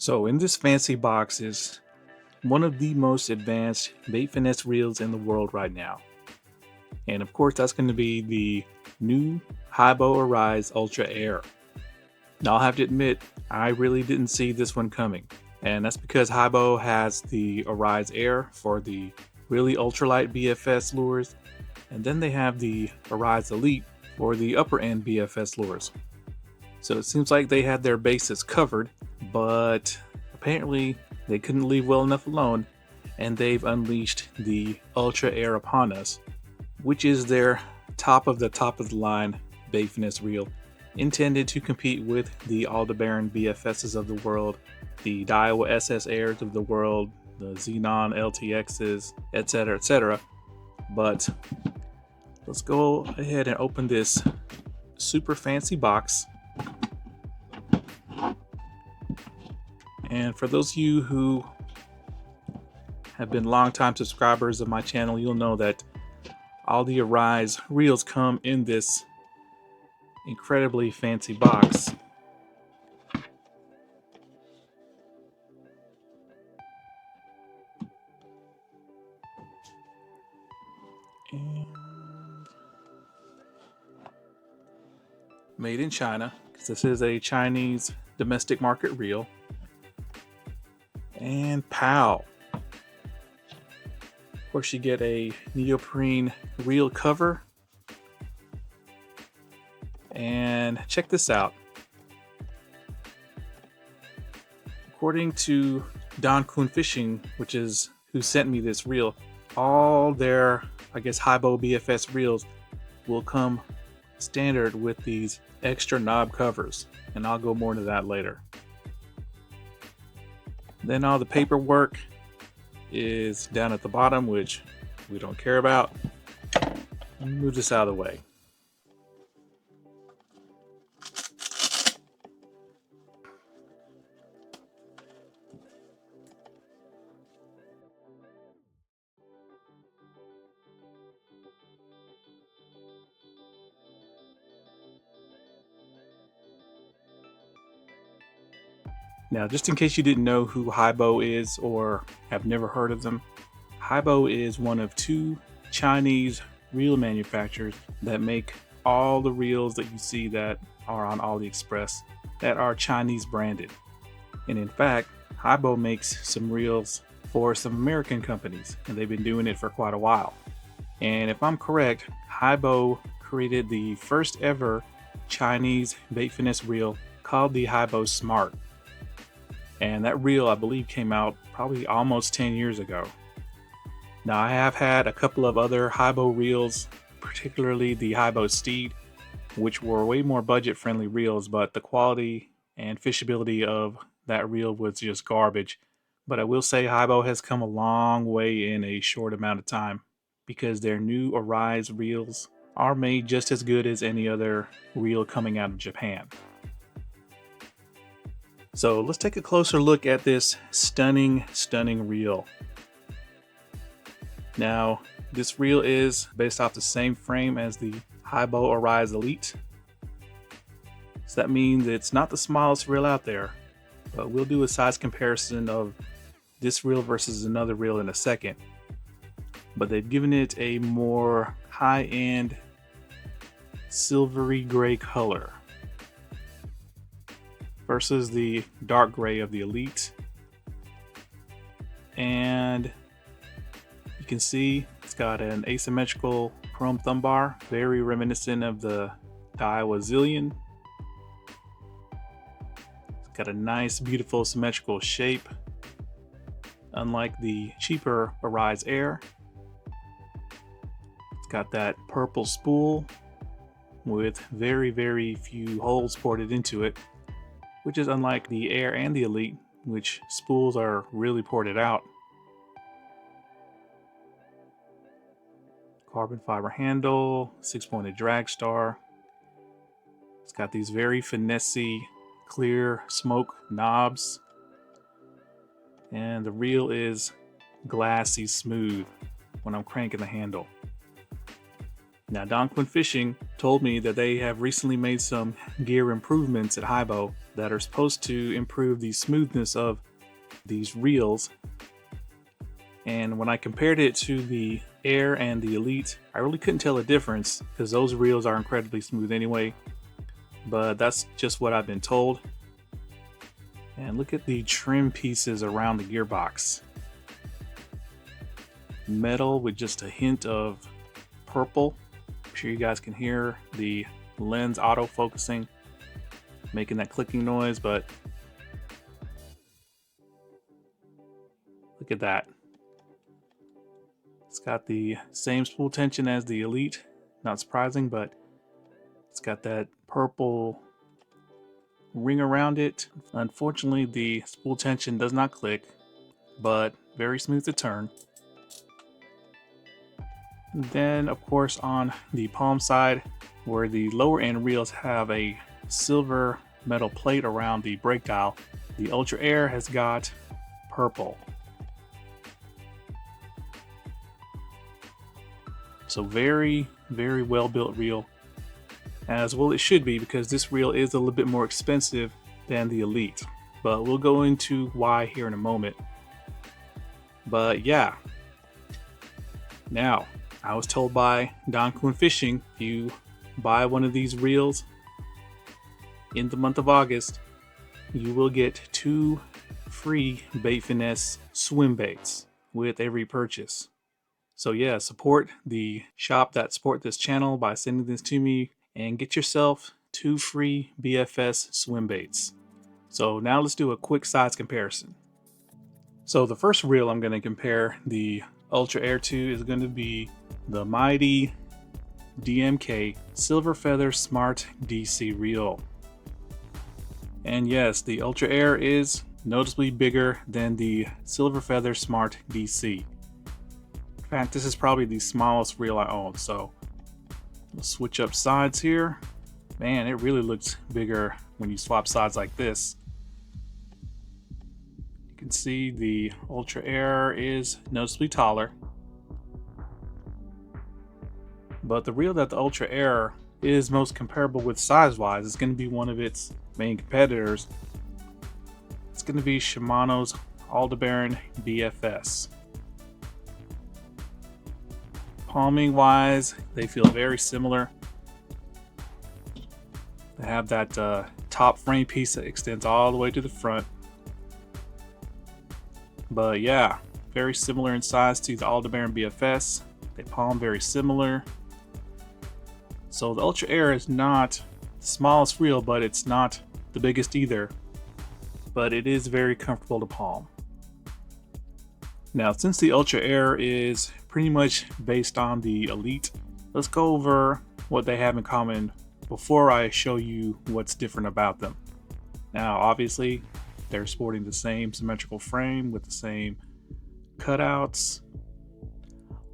So in this fancy box is one of the most advanced bait finesse reels in the world right now. And of course that's going to be the new Haibo Arise Ultra Air. Now I'll have to admit, I really didn't see this one coming. And that's because Haibo has the Arise Air for the really ultralight BFS lures. And then they have the Arise Elite for the upper end BFS lures. So it seems like they had their bases covered, but apparently they couldn't leave well enough alone, and they've unleashed the Ultra Air upon us, which is their top of the line bait finesse reel, intended to compete with the ALDEBARAN BFSs of the world, the DAIWA SS Airs of the world, the Xenon LTXs, etc., etc. But let's go ahead and open this super fancy box. And for those of you who have been longtime subscribers of my channel, you'll know that all the Arise reels come in this incredibly fancy box. And made in China, because this is a Chinese domestic market reel. And pow! Of course, you get a neoprene reel cover. And check this out. According to Don Kuhn Fishing, which is who sent me this reel, all their, I guess, Haibo BFS reels will come standard with these extra knob covers. And I'll go more into that later. Then all the paperwork is down at the bottom, which we don't care about. Let me move this out of the way. Now, just in case you didn't know who Haibo is or have never heard of them, Haibo is one of two Chinese reel manufacturers that make all the reels that you see that are on AliExpress that are Chinese branded. And in fact, Haibo makes some reels for some American companies, and they've been doing it for quite a while. And if I'm correct, Haibo created the first ever Chinese bait finesse reel called the Haibo Smart. And that reel, I believe, came out probably almost 10 years ago. Now, I have had a couple of other Haibo reels, particularly the Haibo STEEZ, which were way more budget-friendly reels, but the quality and fishability of that reel was just garbage. But I will say Haibo has come a long way in a short amount of time, because their new Arise reels are made just as good as any other reel coming out of Japan. So let's take a closer look at this stunning reel. Now, this reel is based off the same frame as the Haibo Arise Elite. So that means it's not the smallest reel out there, but we'll do a size comparison of this reel versus another reel in a second. But they've given it a more high-end silvery gray color versus the dark gray of the Elite. And you can see it's got an asymmetrical chrome thumb bar, very reminiscent of the DAIWA ZILLION. It's got a nice, beautiful, symmetrical shape, unlike the cheaper Arise Air. It's got that purple spool with very few holes ported into it, which is unlike the Air and the Elite, which spools are really ported out. Carbon fiber handle, 6-pointed drag star. It's got these very finessey, clear smoke knobs. And the reel is glassy smooth when I'm cranking the handle. Now, Donquin Fishing told me that they have recently made some gear improvements at Haibo that are supposed to improve the smoothness of these reels. And when I compared it to the Air and the Elite, I really couldn't tell a difference because those reels are incredibly smooth anyway. But that's just what I've been told. And look at the trim pieces around the gearbox. Metal with just a hint of purple. I'm sure you guys can hear the lens auto focusing, making that clicking noise, but look at that. It's got the same spool tension as the Elite, not surprising, but it's got that purple ring around it. Unfortunately, the spool tension does not click, but very smooth to turn. Then, of course, on the palm side, where the lower end reels have a silver metal plate around the brake dial, the Ultra Air has got purple. So very, very well built reel, as well it should be, because this reel is a little bit more expensive than the Elite, but we'll go into why here in a moment. But yeah, now I was told by Donquin Fishing, if you buy one of these reels in the month of August, you will get 2 free Bait Finesse swim baits with every purchase. So yeah, support the shop that support this channel by sending this to me and get yourself 2 free BFS swim baits. So now let's do a quick size comparison. So the first reel I'm going to compare the Ultra Air to is going to be the mighty DMK Silver Feather Smart DC reel. And yes, the Ultra Air is noticeably bigger than the Silver Feather Smart DC. In fact, this is probably the smallest reel I own, so we'll switch up sides here. Man, it really looks bigger when you swap sides like this. You can see the Ultra Air is noticeably taller. But the reel that the Ultra Air is most comparable with size-wise is going to be one of its main competitors. It's going to be Shimano's ALDEBARAN BFS. Palming wise, they feel very similar. They have that top frame piece that extends all the way to the front. But yeah, very similar in size to the ALDEBARAN BFS. They palm very similar. So the Ultra Air is not the smallest reel, but it's not the biggest either. But it is very comfortable to palm. Now, since the Ultra Air is pretty much based on the Elite, let's go over what they have in common before I show you what's different about them. Now, obviously, they're sporting the same symmetrical frame with the same cutouts.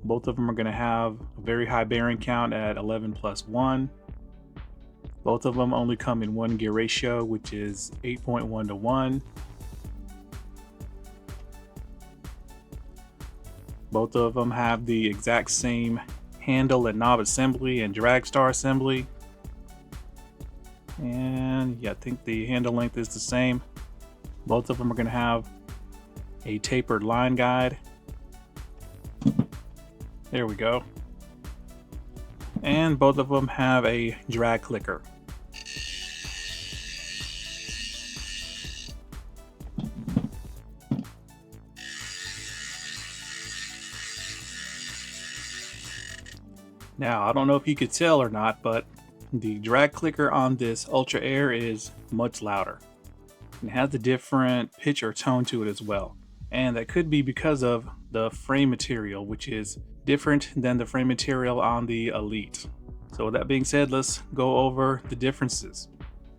Both of them are going to have a very high bearing count at 11+1. Both of them only come in 1 gear ratio, which is 8.1 to 1. Both of them have the exact same handle and knob assembly and drag star assembly. And yeah, I think the handle length is the same. Both of them are going to have a tapered line guide. There we go. And both of them have a drag clicker. Now, I don't know if you could tell or not, but the drag clicker on this Ultra Air is much louder. It has a different pitch or tone to it as well. And that could be because of the frame material, which is different than the frame material on the Elite. So with that being said, let's go over the differences.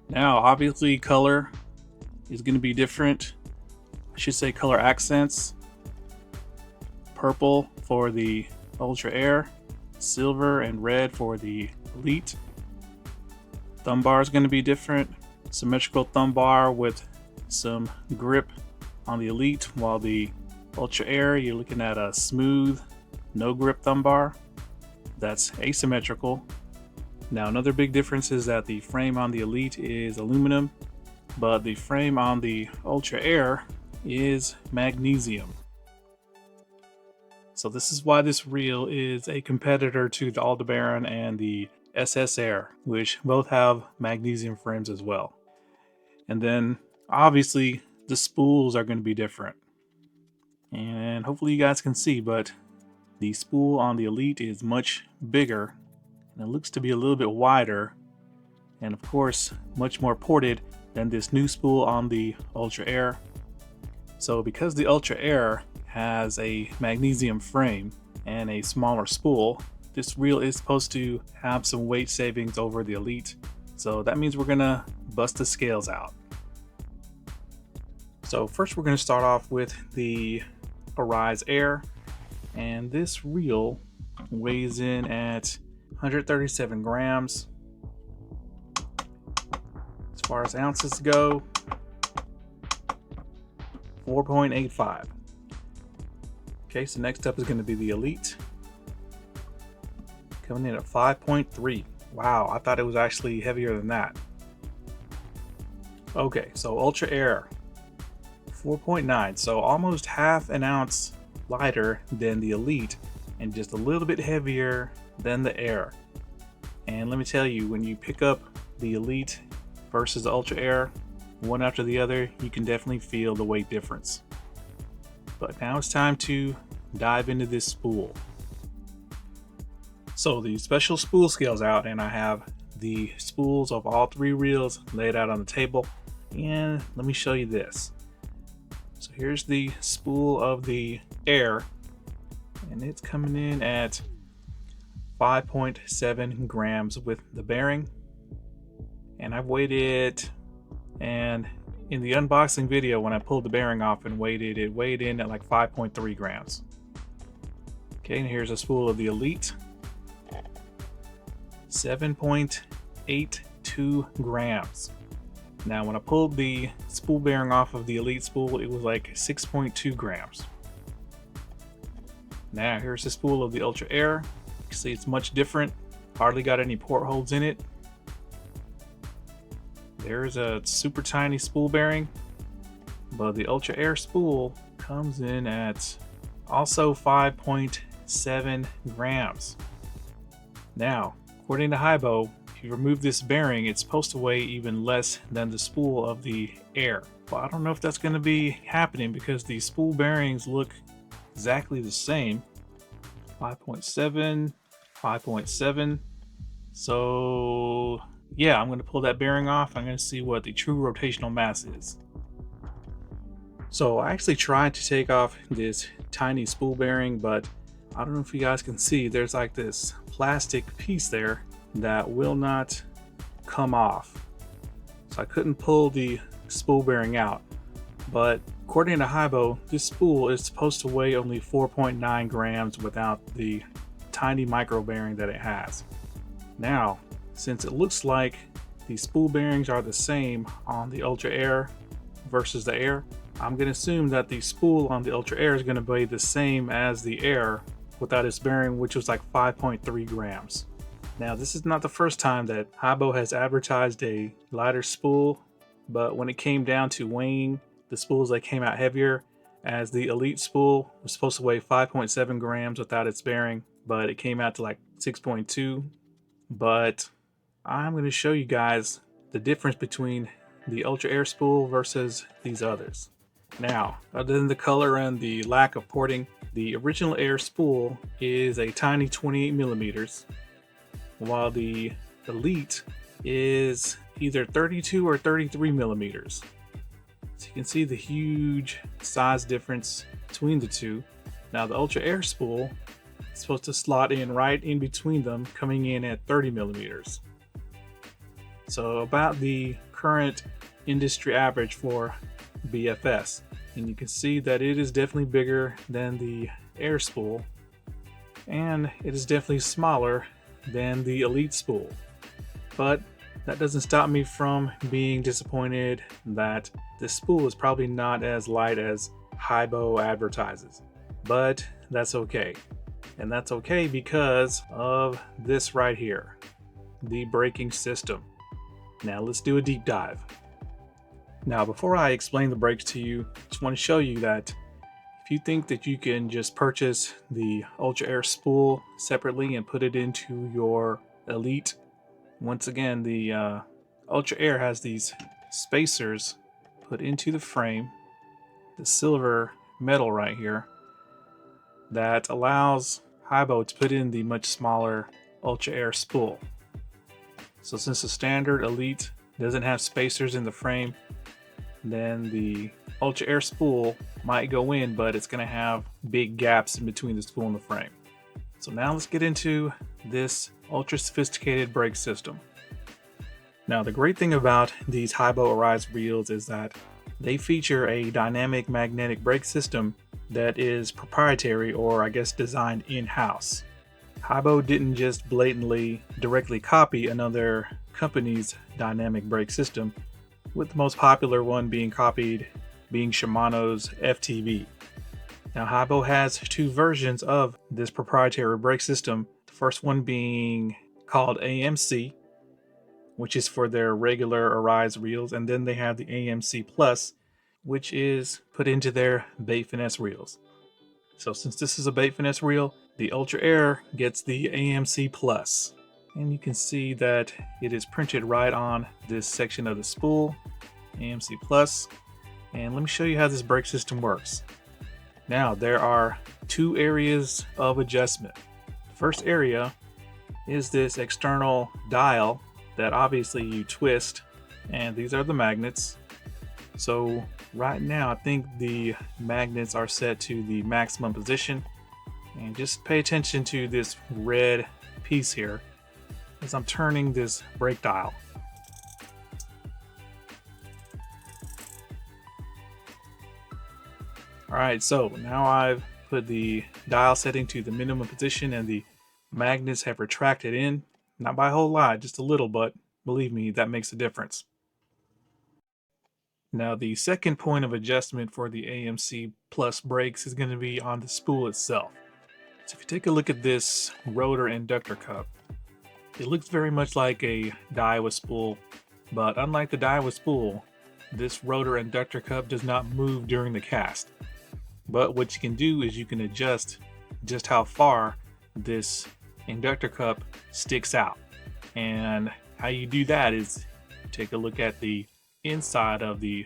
Now, obviously color is going to be different. I should say color accents. Purple for the Ultra Air, silver and red for the Elite. Thumb bar is going to be different. Symmetrical thumb bar with some grip on the Elite, while the Ultra Air, you're looking at a smooth, no grip thumb bar. that's asymmetrical. Now another big difference is that the frame on the Elite is aluminum, but the frame on the Ultra Air is magnesium. So this is why this reel is a competitor to the ALDEBARAN and the SS Air, which both have magnesium frames as well. And then obviously the spools are going to be different. And hopefully you guys can see, but the spool on the Elite is much bigger, and it looks to be a little bit wider, and of course much more ported than this new spool on the Ultra Air. So because the Ultra Air has a magnesium frame and a smaller spool, this reel is supposed to have some weight savings over the Elite. So that means we're gonna bust the scales out. So first we're gonna start off with the Arise Air, and this reel weighs in at 137 grams. As far as ounces go, 4.85. Okay, so next up is going to be the Elite, coming in at 5.3. Wow, I thought it was actually heavier than that. Okay, so Ultra Air, 4.9, so almost half an ounce lighter than the Elite and just a little bit heavier than the Air. And let me tell you, when you pick up the Elite versus the Ultra Air, one after the other, you can definitely feel the weight difference. But now it's time to dive into this spool. So the special spool scale's out, and I have the spools of all three reels laid out on the table. And let me show you this. So here's the spool of the Air, and it's coming in at 5.7 grams with the bearing. And I've weighed it, and in the unboxing video when I pulled the bearing off and weighed it, it weighed in at like 5.3 grams. Okay, and here's a spool of the Elite. 7.82 grams. Now when I pulled the spool bearing off of the Elite spool, it was like 6.2 grams. Now here's the spool of the Ultra Air. You can see it's much different. Hardly got any portholes in it. There's a super tiny spool bearing, but the Ultra Air spool comes in at also 5.7 grams. Now, according to Haibo, if you remove this bearing, it's supposed to weigh even less than the spool of the Air. Well, I don't know if that's going to be happening because the spool bearings look exactly the same. 5.7, 5.7. So yeah, I'm going to pull that bearing off. I'm going to see what the true rotational mass is. So I actually tried to take off this tiny spool bearing, but I don't know if you guys can see, there's like this plastic piece there that will not come off. So I couldn't pull the spool bearing out. But according to Haibo, this spool is supposed to weigh only 4.9 grams without the tiny micro bearing that it has. Now, since it looks like the spool bearings are the same on the Ultra Air versus the Air, I'm going to assume that the spool on the Ultra Air is going to be the same as the Air without its bearing, which was like 5.3 grams. Now, this is not the first time that Haibo has advertised a lighter spool, but when it came down to weighing, the spools that came out heavier, as the Elite spool was supposed to weigh 5.7 grams without its bearing, but it came out to like 6.2. But I'm going to show you guys the difference between the Ultra Air spool versus these others. Now, other than the color and the lack of porting, the original Air spool is a tiny 28 millimeters, while the Elite is either 32 or 33 millimeters. So you can see the huge size difference between the two. Now the Ultra Air spool is supposed to slot in right in between them, coming in at 30 millimeters. So about the current industry average for BFS. And you can see that it is definitely bigger than the Air spool, and it is definitely smaller than the Elite spool. But that doesn't stop me from being disappointed that this spool is probably not as light as Haibo advertises. But that's okay. And that's okay because of this right here, the braking system. Now let's do a deep dive. Now before I explain the brakes to you, I just want to show you that if you think that you can just purchase the Ultra Air spool separately and put it into your Elite, once again the Ultra Air has these spacers put into the frame, the silver metal right here, that allows Haibo to put in the much smaller Ultra Air spool. So since the standard Elite doesn't have spacers in the frame, then the Ultra Air spool might go in, but it's going to have big gaps in between the spool and the frame. So now let's get into this ultra sophisticated brake system. Now the great thing about these Haibo Arise reels is that they feature a dynamic magnetic brake system that is proprietary, or I guess designed in-house. Haibo didn't just blatantly directly copy another company's dynamic brake system, with the most popular one being copied being Shimano's FTB. Now Haibo has two versions of this proprietary brake system, the first one being called AMC, which is for their regular Arise reels, and then they have the AMC Plus, which is put into their Bait Finesse reels. So since this is a Bait Finesse reel, the Ultra Air gets the AMC Plus. And you can see that it is printed right on this section of the spool, AMC Plus. And let me show you how this brake system works. Now there are two areas of adjustment. The first area is this external dial that obviously you twist, and these are the magnets. So right now I think the magnets are set to the maximum position, and just pay attention to this red piece here as I'm turning this brake dial. Alright, so now I've put the dial setting to the minimum position and the magnets have retracted in. Not by a whole lot, just a little, but believe me, that makes a difference. Now the second point of adjustment for the AMC Plus brakes is going to be on the spool itself. So if you take a look at this rotor inductor cup, it looks very much like a DAIWA spool, but unlike the DAIWA spool, this rotor inductor cup does not move during the cast. But what you can do is you can adjust just how far this inductor cup sticks out. And how you do that is take a look at the inside of the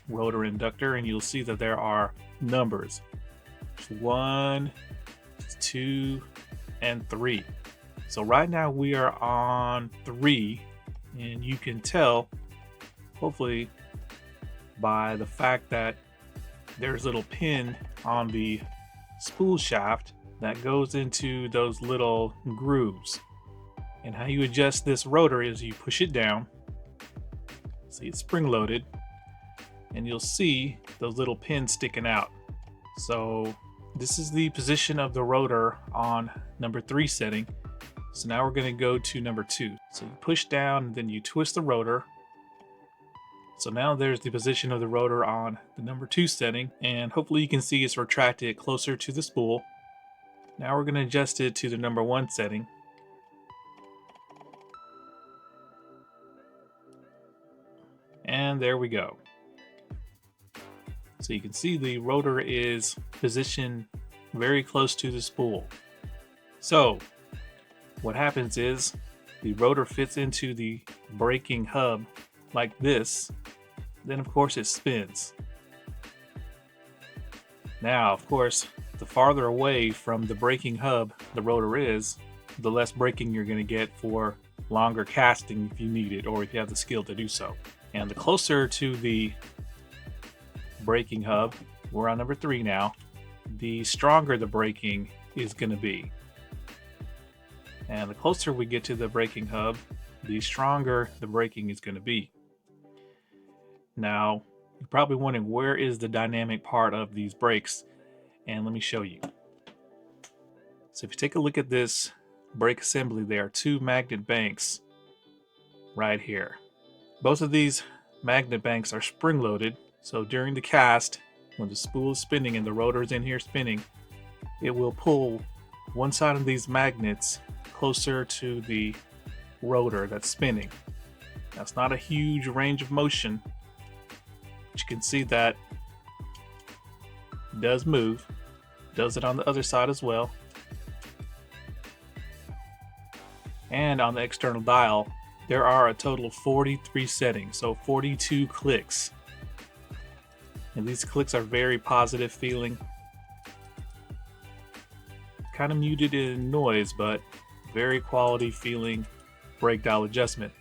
rotor inductor and you'll see that there are numbers. 1, 2, and 3. So right now we are on 3, and you can tell, hopefully, by the fact that there's a little pin on the spool shaft that goes into those little grooves. And how you adjust this rotor is you push it down. See, it's spring loaded, and you'll see those little pins sticking out. So this is the position of the rotor on number 3 setting. So now we're going to go to number 2. So you push down and then you twist the rotor. So now there's the position of the rotor on the number 2 setting, and hopefully you can see it's retracted closer to the spool. Now we're going to adjust it to the number 1 setting. And there we go. So you can see the rotor is positioned very close to the spool. So what happens is the rotor fits into the braking hub like this. Then of course it spins. Now of course, the farther away from the braking hub the rotor is, the less braking you're going to get for longer casting if you need it, or if you have the skill to do so. And the closer to the braking hub, we're on number 3 now, the stronger the braking is going to be. And the closer we get to the braking hub, the stronger the braking is going to be. Now, you're probably wondering, where is the dynamic part of these brakes? And let me show you. So if you take a look at this brake assembly, there are 2 magnet banks right here. Both of these magnet banks are spring loaded, so during the cast, when the spool is spinning and the rotor is in here spinning, it will pull one side of these magnets closer to the rotor that's spinning. That's not a huge range of motion, but you can see that it does move. Does it on the other side as well. And on the external dial, there are a total of 43 settings, so 42 clicks. And these clicks are very positive feeling. Kind of muted in noise, but very quality feeling brake dial adjustment.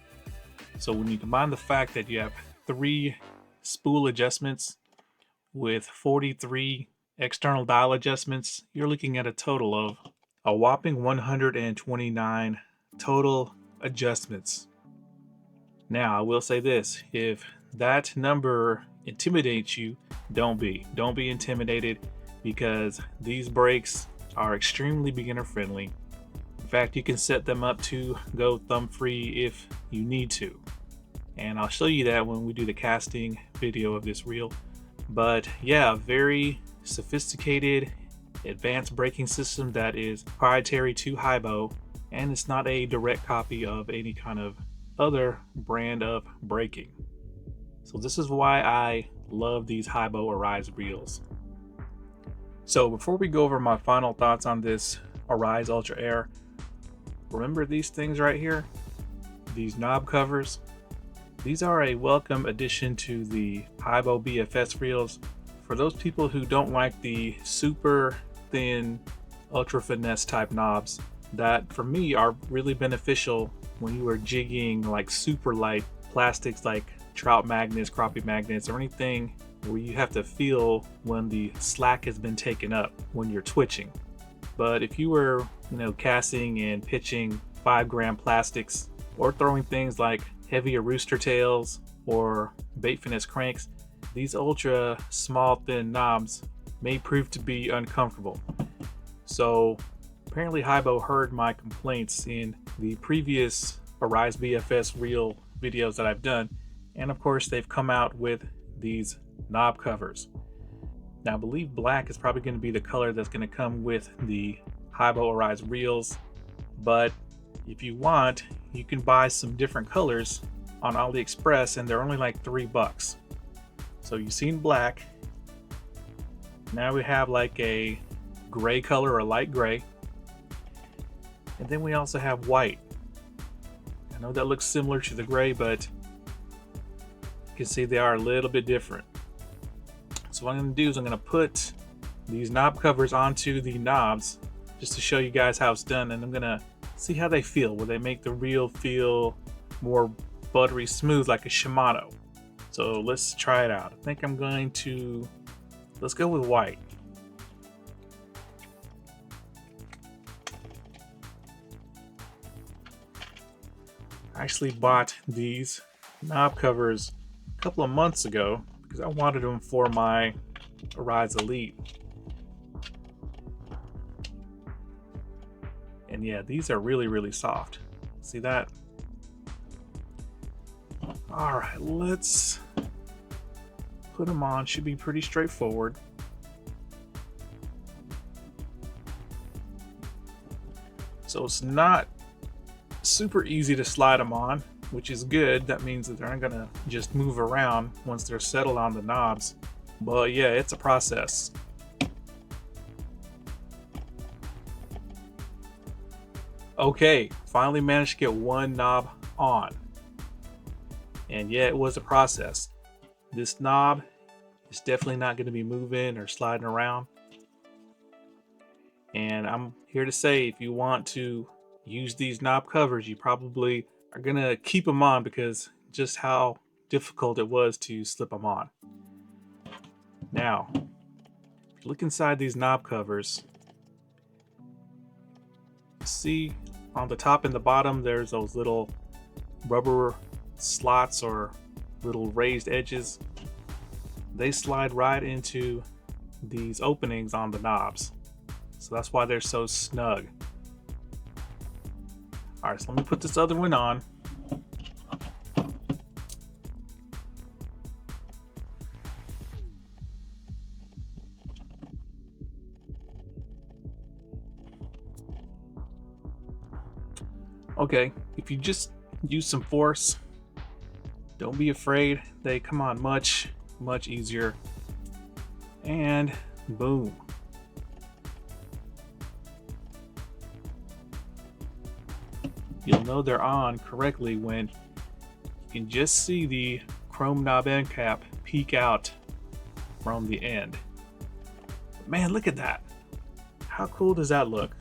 So when you combine the fact that you have 3 spool adjustments with 43 external dial adjustments, you're looking at a total of a whopping 129 total adjustments. Now I will say this, if that number intimidates you, don't be intimidated, because these brakes are extremely beginner friendly. In fact, you can set them up to go thumb free if you need to, and I'll show you that when we do the casting video of this reel. But yeah, very sophisticated advanced braking system that is proprietary to Haibo, and it's not a direct copy of any kind of other brand of braking. So this is why I love these Haibo Arise reels. So before we go over my final thoughts on this Arise Ultra Air, remember these things right here, these knob covers. These are a welcome addition to the Haibo BFS reels for those people who don't like the super thin ultra finesse type knobs that for me are really beneficial when you are jigging like super light plastics like trout magnets, crappie magnets, or anything where you have to feel when the slack has been taken up when you're twitching. But if you were, casting and pitching 5-gram plastics, or throwing things like heavier rooster tails or bait finesse cranks, these ultra small thin knobs may prove to be uncomfortable. So apparently Haibo heard my complaints in the previous Arise BFS reel videos that I've done, and of course they've come out with these knob covers. Now I believe black is probably going to be the color that's going to come with the Haibo Arise reels, but if you want, you can buy some different colors on AliExpress, and they're only like $3. So you've seen black. Now we have like a gray color or light gray, and then we also have white. I know that looks similar to the gray, but you can see they are a little bit different. So what I'm going to do is I'm going to put these knob covers onto the knobs just to show you guys how it's done, and I'm going to see how they feel. Will they make the reel feel more buttery smooth like a Shimano? So let's try it out. I think I'm going to, let's go with white. I actually bought these knob covers a couple of months ago because I wanted them for my Arise Elite. And yeah, these are really soft. See that? All right, let's put them on. Should be pretty straightforward. So it's not super easy to slide them on, which is good. That means that they're not gonna just move around once they're settled on the knobs. But yeah, it's a process. Okay, finally managed to get one knob on. And yeah, it was a process. This knob is definitely not going to be moving or sliding around. And I'm here to say, if you want to use these knob covers, you probably are going to keep them on, because just how difficult it was to slip them on. Now, if you look inside these knob covers, see on the top and the bottom there's those little rubber slots or little raised edges. They slide right into these openings on the knobs, so that's why they're so snug. All right, so let me put this other one on. Okay, if you just use some force, don't be afraid. They come on much easier. And boom. You'll know they're on correctly when you can just see the chrome knob end cap peek out from the end. Man, look at that. How cool does that look?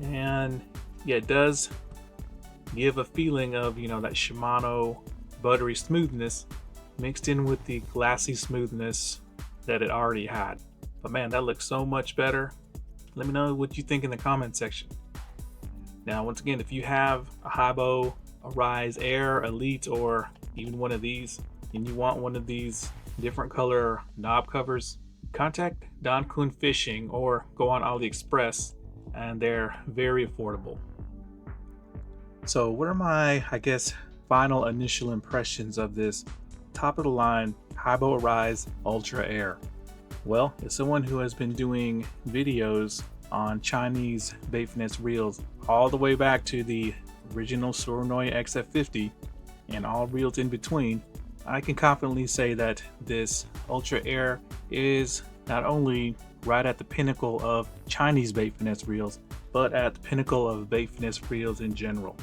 And yeah, it does give a feeling of, you know, that Shimano buttery smoothness mixed in with the glassy smoothness that it already had. But man, that looks so much better. Let me know what you think in the comment section. Now, once again, if you have a Haibo, Arise Air, Elite, or even one of these, and you want one of these different color knob covers, contact Don Kuhn Fishing or go on AliExpress, and they're very affordable. So what are my, I guess, final initial impressions of this top of the line Haibo Arise Ultra Air? Well, as someone who has been doing videos on Chinese bait finesse reels all the way back to the original Surinoi XF50 and all reels in between, I can confidently say that this Ultra Air is not only right at the pinnacle of Chinese bait finesse reels, but at the pinnacle of bait finesse reels in general.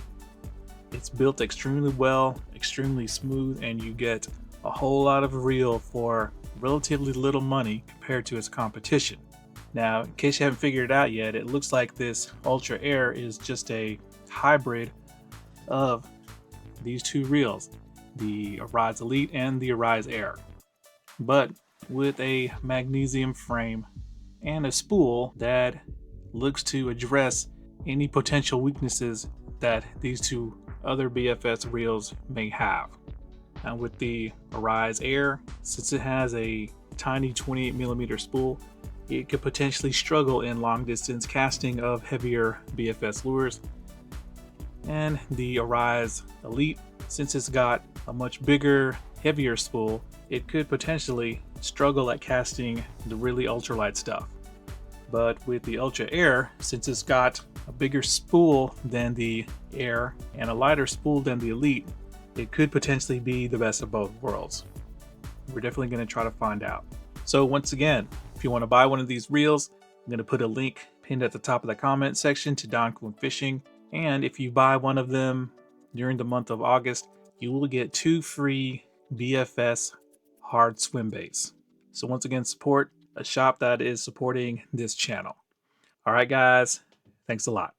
It's built extremely well, extremely smooth, and you get a whole lot of reel for relatively little money compared to its competition. Now, in case you haven't figured it out yet, it looks like this Ultra Air is just a hybrid of these two reels, the Arise Elite and the Arise Air, but with a magnesium frame and a spool that looks to address any potential weaknesses that these two other BFS reels may have. Now with the Arise Air, since it has a tiny 28mm spool, it could potentially struggle in long distance casting of heavier BFS lures. And the Arise Elite, since it's got a much bigger, heavier spool, it could potentially struggle at casting the really ultralight stuff. But with the Ultra Air, since it's got a bigger spool than the Air and a lighter spool than the Elite, it could potentially be the best of both worlds. We're definitely going to try to find out. So once again, if you want to buy one of these reels, I'm going to put a link pinned at the top of the comment section to Don Kuhn Fishing. And if you buy one of them during the month of August, you will get 2 free BFS hard swim baits. So once again, support a shop that is supporting this channel. All right, guys, thanks a lot.